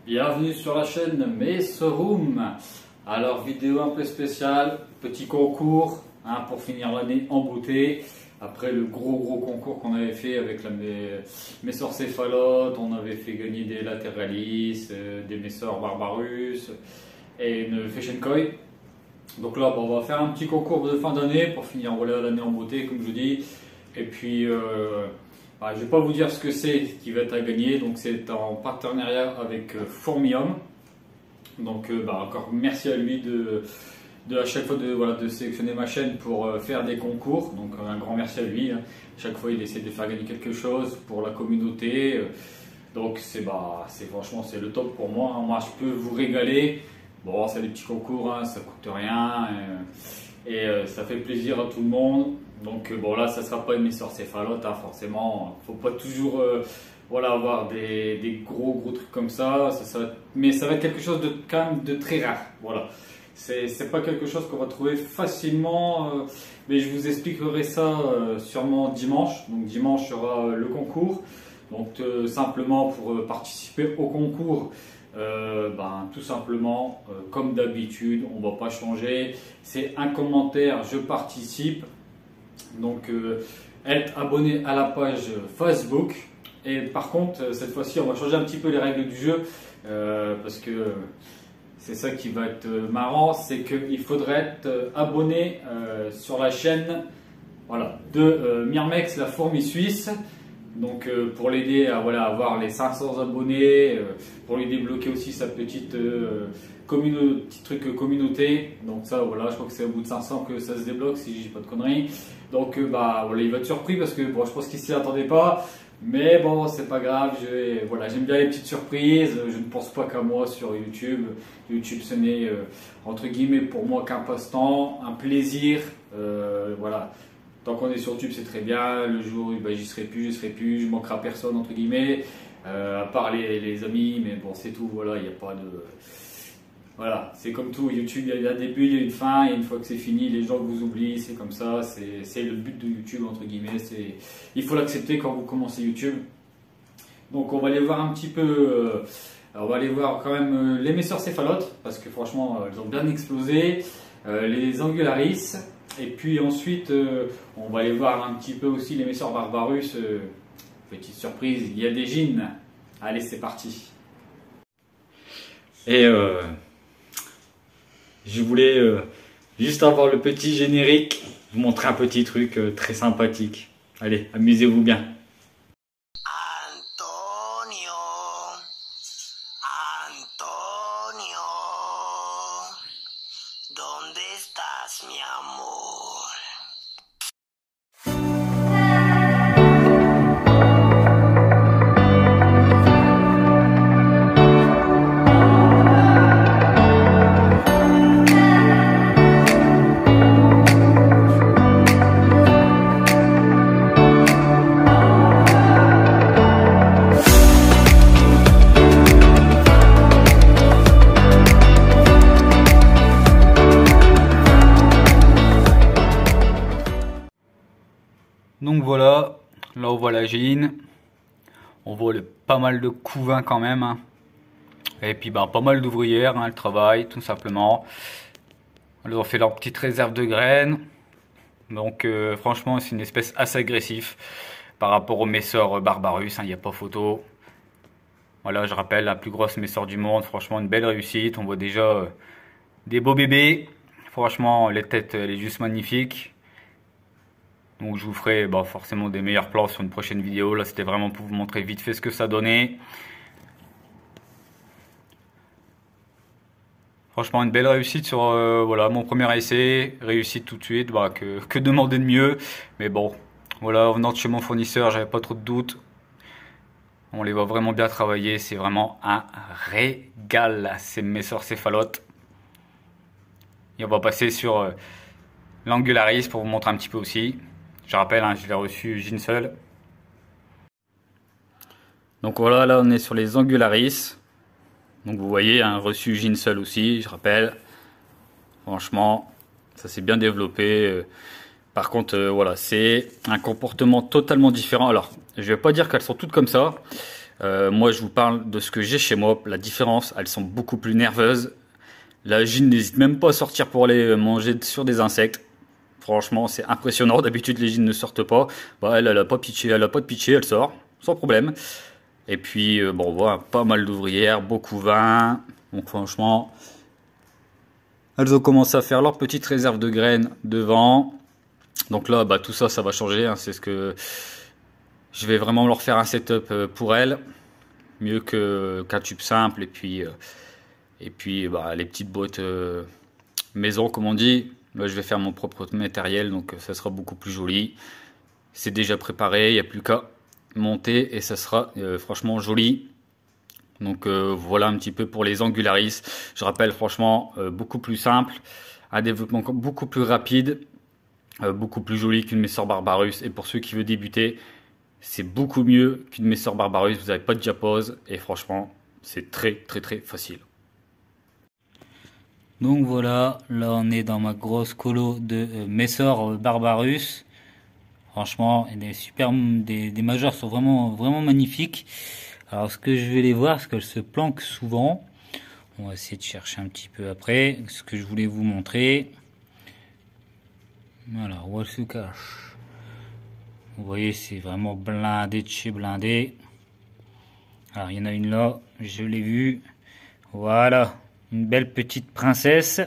Bienvenue sur la chaîne Messeroom. Alors vidéo un peu spéciale, petit concours pour finir l'année en beauté. Après le gros concours qu'on avait fait avec Messor Céphalote, on avait fait gagner des Latéralis, des Messor Barbarus et une Fashion Koi. Donc là on va faire un petit concours de fin d'année pour finir l'année en beauté comme je vous dis. Et puis je ne vais pas vous dire ce que c'est qui va être à gagner, donc c'est en partenariat avec Formium. Donc encore merci à lui à chaque fois de sélectionner ma chaîne pour faire des concours. Donc un grand merci à lui. Chaque fois il essaie de faire gagner quelque chose pour la communauté. Donc franchement c'est le top pour moi. Moi je peux vous régaler. Bon, c'est des petits concours, ça coûte rien et ça fait plaisir à tout le monde. Donc bon là ça sera pas une Messor Céphalote forcément, faut pas toujours avoir des gros trucs comme ça, mais ça va être quelque chose de quand même de très rare. Voilà, c'est pas quelque chose qu'on va trouver facilement, mais je vous expliquerai ça sûrement dimanche. Donc dimanche sera le concours. Donc simplement pour participer au concours, tout simplement comme d'habitude, on va pas changer, c'est un commentaire, je participe. Donc être abonné à la page Facebook. Et par contre cette fois-ci on va changer un petit peu les règles du jeu, parce que c'est ça qui va être marrant, c'est qu'il faudrait être abonné sur la chaîne de Myrmex la fourmi suisse. Donc pour l'aider à avoir les 500 abonnés, pour lui débloquer aussi sa petite petit truc communauté. Donc ça je crois que c'est au bout de 500 que ça se débloque si je dis pas de conneries. Donc il va être surpris parce que je pense qu'il s'y attendait pas. Mais bon, c'est pas grave, j'aime bien les petites surprises. Je ne pense pas qu'à moi sur YouTube. YouTube ce n'est entre guillemets pour moi qu'un passe-temps, un plaisir. Tant qu'on est sur YouTube, c'est très bien. Le jour, j'y serai plus, je manquerai à personne, entre guillemets, à part les amis, mais bon, c'est tout. Voilà, il n'y a pas de. Voilà, c'est comme tout. YouTube, il y a un début, il y a une fin, et une fois que c'est fini, les gens vous oublient. C'est comme ça, c'est le but de YouTube, entre guillemets. Il faut l'accepter quand vous commencez YouTube. Donc, on va aller voir un petit peu. On va aller voir quand même les Messor Céphalote, parce que franchement, ils ont bien explosé. Les Angularis. Et puis ensuite, on va aller voir un petit peu aussi les Messor Barbarus. Petite surprise, il y a des jeans. Allez, c'est parti. Et je voulais juste avoir le petit générique, vous montrer un petit truc très sympathique. Allez, amusez-vous bien. Antonio, ¿dónde estás, mi amor? Donc voilà, là on voit la jean, on voit pas mal de couvains quand même, et puis pas mal d'ouvrières, elles travaillent tout simplement. Elles ont fait leur petite réserve de graines, donc franchement c'est une espèce assez agressive par rapport au Messor Barbarus, il n'y a pas photo. Voilà, je rappelle, la plus grosse Messor du monde, franchement une belle réussite, on voit déjà des beaux bébés, franchement les têtes elle est juste magnifique. Donc je vous ferai forcément des meilleurs plans sur une prochaine vidéo. Là c'était vraiment pour vous montrer vite fait ce que ça donnait. Franchement une belle réussite sur mon premier essai. Réussite tout de suite, que demander de mieux. Mais bon, voilà, en venant de chez mon fournisseur, j'avais pas trop de doutes. On les voit vraiment bien travailler, c'est vraiment un régal. C'est Messor Céphalote. Et on va passer sur l'Angularis pour vous montrer un petit peu aussi. Je rappelle, je l'ai reçu jean seul. Donc voilà, là on est sur les Angularis. Donc vous voyez, reçu jean seul aussi, je rappelle. Franchement, ça s'est bien développé. Par contre, c'est un comportement totalement différent. Alors, je vais pas dire qu'elles sont toutes comme ça. Moi, je vous parle de ce que j'ai chez moi. La différence, elles sont beaucoup plus nerveuses. La Gine n'hésite même pas à sortir pour aller manger sur des insectes. Franchement, c'est impressionnant. D'habitude, les Gines ne sortent pas. Bah, elle a pas pitié, elle a pas de pitié, elle sort sans problème. Et puis, bon, voilà, pas mal d'ouvrières, beaucoup vin. Donc, franchement, elles ont commencé à faire leur petite réserve de graines devant. Donc là, bah, tout ça, ça va changer. Hein. C'est ce que je vais vraiment leur faire un setup pour elles. Mieux qu'un tube simple. Et puis bah, les petites boîtes maison, comme on dit. Là, je vais faire mon propre matériel. Donc, ça sera beaucoup plus joli. C'est déjà préparé. Il n'y a plus qu'à monter. Et ça sera franchement joli. Donc voilà un petit peu pour les Angularis. Je rappelle franchement beaucoup plus simple, un développement beaucoup plus rapide, beaucoup plus joli qu'une Messor Barbarus. Et pour ceux qui veulent débuter, c'est beaucoup mieux qu'une Messor Barbarus. Vous n'avez pas de diapose et franchement c'est très facile. Donc voilà, là on est dans ma grosse colo de Messor Barbarus. Franchement, des majors sont vraiment magnifiques. Alors ce que je vais les voir, parce qu'elles se planquent souvent. On va essayer de chercher un petit peu après. Ce que je voulais vous montrer. Voilà, où elle se cache. Vous voyez, c'est vraiment blindé de chez blindé. Alors il y en a une là, je l'ai vue. Voilà, une belle petite princesse.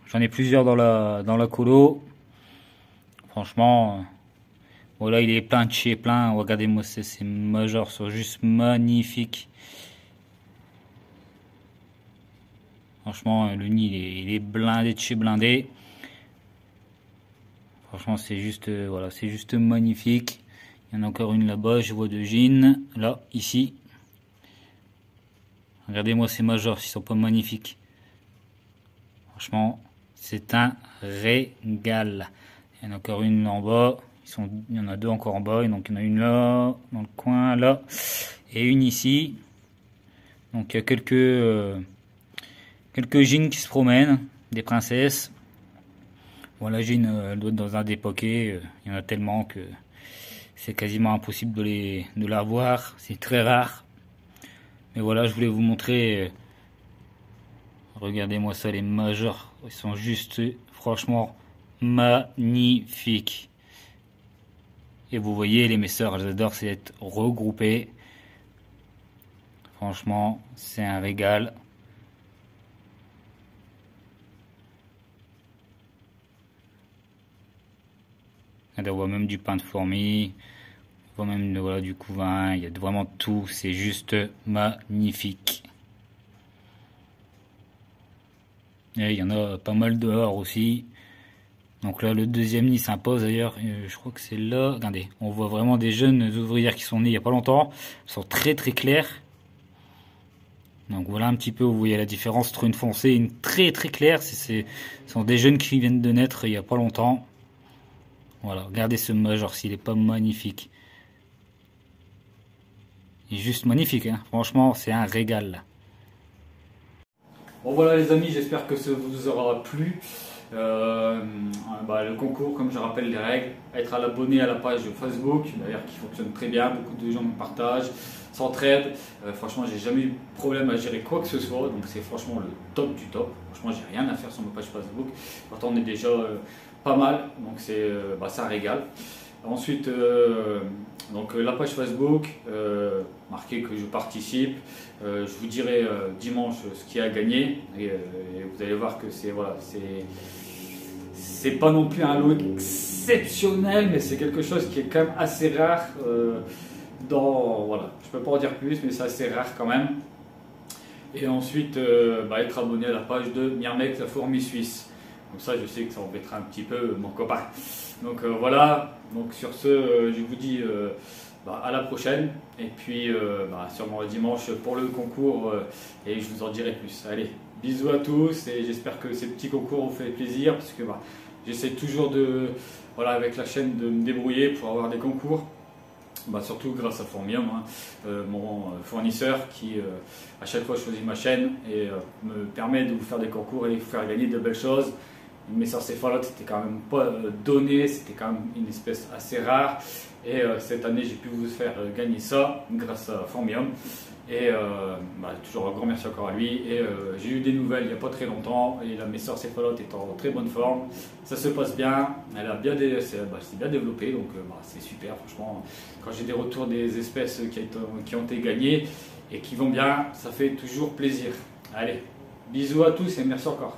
J'en ai plusieurs dans la colo. Franchement... Voilà, il est plein de chez plein. Regardez-moi, ces majors sont juste magnifiques. Franchement, le nid, il est blindé de chez blindé. Franchement, c'est juste, voilà, c'est juste magnifique. Il y en a encore une là-bas, je vois de Gine. Là, ici. Regardez-moi ces majors, ils sont pas magnifiques. Franchement, c'est un régal. Il y en a encore une en bas. Il y en a deux encore en bas, donc il y en a une là, dans le coin, là, et une ici. Donc il y a quelques Gines qui se promènent, des princesses. Bon, la Gine, elle doit être dans un des poquets, il y en a tellement que c'est quasiment impossible de la voir, c'est très rare. Mais voilà, je voulais vous montrer, regardez-moi ça, les majors, ils sont juste, franchement, magnifiques. Et vous voyez, les Messors, elles adorent, c'est être regroupées. Franchement, c'est un régal. On voit même du pain de fourmi, on voit même voilà, du couvain, il y a vraiment tout, c'est juste magnifique. Et il y en a pas mal dehors aussi. Donc là, le deuxième nid s'impose d'ailleurs, je crois que c'est là. Regardez, on voit vraiment des jeunes ouvrières qui sont nées il n'y a pas longtemps. Elles sont très claires. Donc voilà un petit peu, vous voyez la différence entre une foncée et une très claire. Ce sont des jeunes qui viennent de naître il n'y a pas longtemps. Voilà, regardez ce major, s'il n'est pas magnifique. Il est juste magnifique, hein. Franchement, c'est un régal. Bon voilà les amis, j'espère que ça vous aura plu. Le concours, comme je rappelle les règles, être à l'abonné à la page Facebook, d'ailleurs qui fonctionne très bien, beaucoup de gens me partagent, s'entraident. Franchement, j'ai jamais eu de problème à gérer quoi que ce soit, donc c'est franchement le top du top. Franchement, j'ai rien à faire sur ma page Facebook. Pourtant, on est déjà pas mal, donc c'est ça régale. Ensuite, la page Facebook, marqué que je participe. Je vous dirai dimanche ce qui a gagné et vous allez voir que c'est pas non plus un lot exceptionnel, mais c'est quelque chose qui est quand même assez rare. Je peux pas en dire plus, mais c'est assez rare quand même. Et ensuite, être abonné à la page de Myrmex, la fourmi suisse. Comme ça, je sais que ça embêtera un petit peu mon copain. Donc voilà. Donc sur ce, je vous dis à la prochaine. Et puis sûrement le dimanche pour le concours. Et je vous en dirai plus. Allez, bisous à tous. Et j'espère que ces petits concours vous font plaisir. Parce que j'essaie toujours avec la chaîne de me débrouiller pour avoir des concours. Surtout grâce à Formium, mon fournisseur qui à chaque fois choisit ma chaîne et me permet de vous faire des concours et vous faire gagner de belles choses. Une mésocéphalote, c'était quand même pas donné, c'était quand même une espèce assez rare. Et cette année, j'ai pu vous faire gagner ça grâce à Formium. Et toujours un grand merci encore à lui. Et j'ai eu des nouvelles il n'y a pas très longtemps. Et la mésocéphalote est en très bonne forme. Ça se passe bien. Elle a bien, c'est bien développé. Donc c'est super, franchement. Quand j'ai des retours des espèces qui ont été gagnées et qui vont bien, ça fait toujours plaisir. Allez, bisous à tous et merci encore.